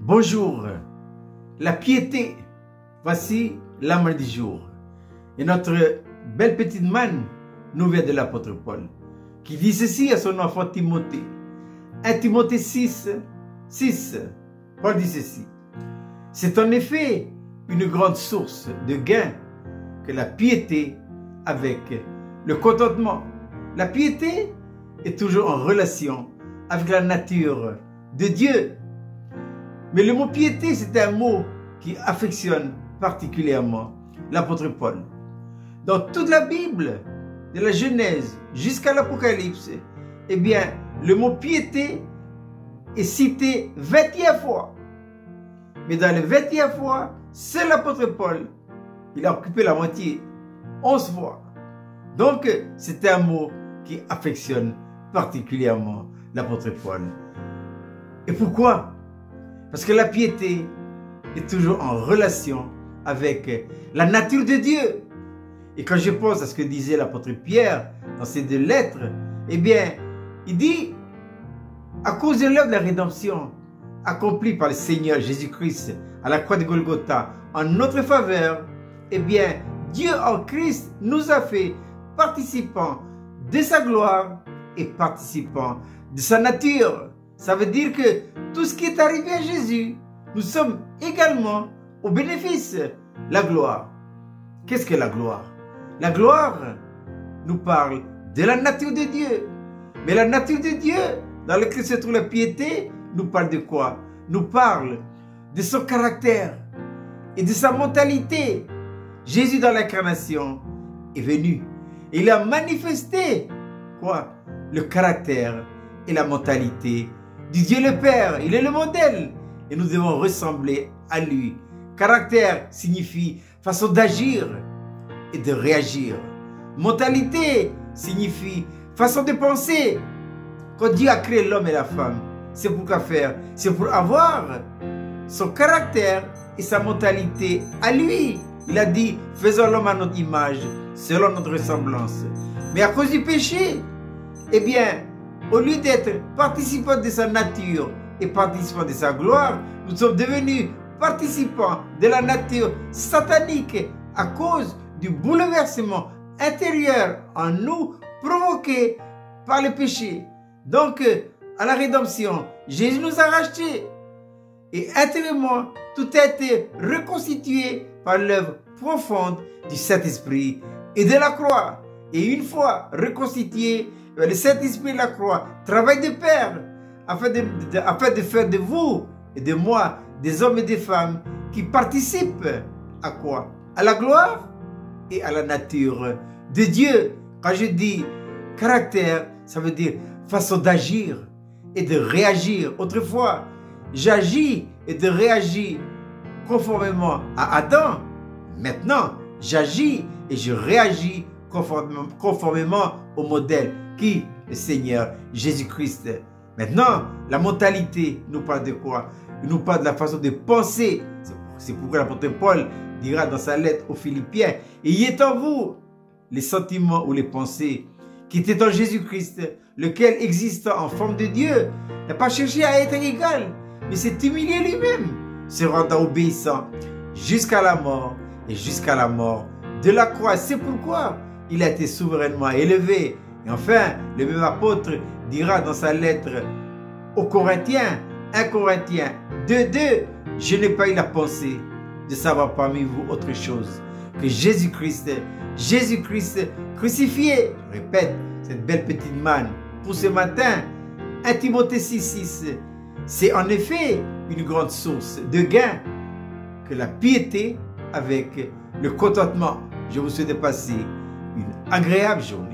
Bonjour, la piété, voici l'âme du jour. Et notre belle petite manne nous vient de l'apôtre Paul, qui dit ceci à son enfant Timothée. 1 Timothée 6, Paul dit ceci. C'est en effet une grande source de gain que la piété avec le contentement. La piété est toujours en relation avec la nature de Dieu. Mais le mot piété, c'est un mot qui affectionne particulièrement l'apôtre Paul. Dans toute la Bible, de la Genèse jusqu'à l'Apocalypse, eh bien, le mot piété est cité 20e fois. Mais dans les 20e fois, c'est l'apôtre Paul, il a occupé la moitié, 11 fois. Donc, c'est un mot qui affectionne particulièrement l'apôtre Paul. Et pourquoi? Parce que la piété est toujours en relation avec la nature de Dieu. Et quand je pense à ce que disait l'apôtre Pierre dans ses 2 lettres, eh bien, il dit, à cause de l'œuvre de la rédemption accomplie par le Seigneur Jésus-Christ à la croix de Golgotha en notre faveur, eh bien, Dieu en Christ nous a fait participants de sa gloire et participants de sa nature. Ça veut dire que tout ce qui est arrivé à Jésus, nous sommes également au bénéfice. La gloire. Qu'est-ce que la gloire? La gloire nous parle de la nature de Dieu. Mais la nature de Dieu, dans laquelle se trouve la piété, nous parle de quoi? Nous parle de son caractère et de sa mentalité. Jésus dans l'incarnation est venu. Il a manifesté quoi? Le caractère et la mentalité du Dieu le Père. Il est le modèle et nous devons ressembler à lui. Caractère signifie façon d'agir et de réagir. Mentalité signifie façon de penser. Quand Dieu a créé l'homme et la femme, c'est pour quoi faire? C'est pour avoir son caractère et sa mentalité à lui. Il a dit, faisons l'homme à notre image, selon notre ressemblance. Mais à cause du péché, eh bien, au lieu d'être participants de sa nature et participants de sa gloire, nous sommes devenus participants de la nature satanique à cause du bouleversement intérieur en nous provoqué par le péché. Donc, à la rédemption, Jésus nous a rachetés. Et intérieurement, tout a été reconstitué par l'œuvre profonde du Saint-Esprit et de la croix. Et une fois reconstitué, le Saint-Esprit de la croix travaille de pair afin de faire de vous et de moi des hommes et des femmes qui participent à quoi? À la gloire et à la nature de Dieu. Quand je dis caractère, ça veut dire façon d'agir et de réagir. Autrefois, j'agis et de réagir conformément à Adam. Maintenant, j'agis et je réagis conformément au modèle qui? Le Seigneur Jésus-Christ. Maintenant, la mentalité nous parle de quoi? Il nous parle de la façon de penser. C'est pourquoi l'apôtre Paul dira dans sa lettre aux Philippiens, « Il y est en vous les sentiments ou les pensées qui étaient en Jésus-Christ, lequel, existant en forme de Dieu, n'a pas cherché à être égal, mais s'est humilié lui-même, se rendant obéissant jusqu'à la mort et jusqu'à la mort de la croix. » C'est pourquoi il a été souverainement élevé. Et enfin, le même apôtre dira dans sa lettre aux Corinthiens, 1 Corinthiens 2:2, « Je n'ai pas eu la pensée de savoir parmi vous autre chose que Jésus-Christ crucifié. » Je répète, cette belle petite manne pour ce matin, 1 Timothée 6, c'est en effet une grande source de gain que la piété avec le contentement. Je vous souhaite de passer une agréable journée.